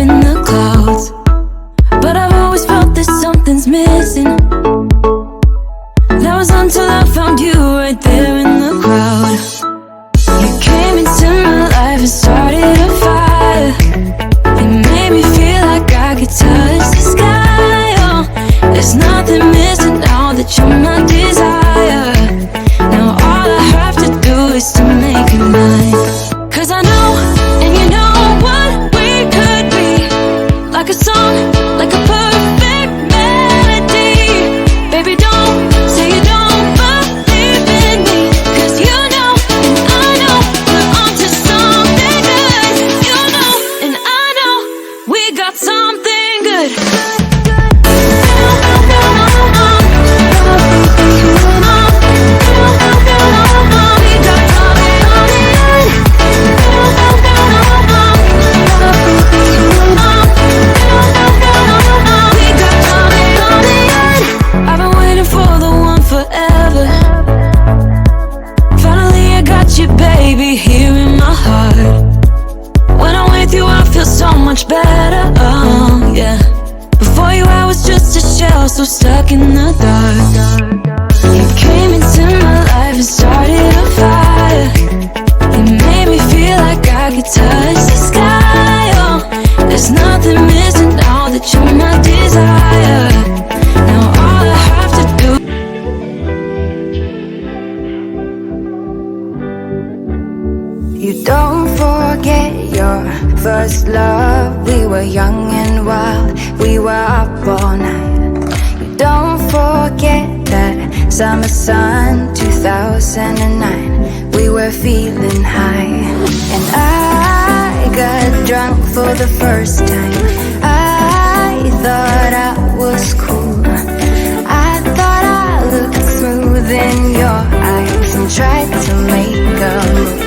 in the clouds, but I've always felt that something's missing. That was until I found you right there in the crowd. You came into my life and started a fire. You made me feel like I could touch the sky. Oh, there's nothing missing now that you're my desire. Now all I have to do is to make you mine. 'Cause I know, and you know what we could be. Like a song, like a perfect melody. Baby, don't say you don't believe in me, 'cause you know, and I know, we're onto something good. You know, and I know, we got something good. Baby, here in my heart. When I'm with you, I feel so much better. Oh, yeah. Before you, I was just a shell, so stuck in the dark. You came into my life and started a fire. You made me feel like I could touch the sky. Oh, there's nothing missing now that you're my desire. Now all I have to do. You don't forget your first love. We were young and wild, we were up all night. You don't forget that summer sun, 2009. We were feeling high, and I got drunk for the first time. I thought I was cool. I thought I looked smooth in your eyes and tried to make a move.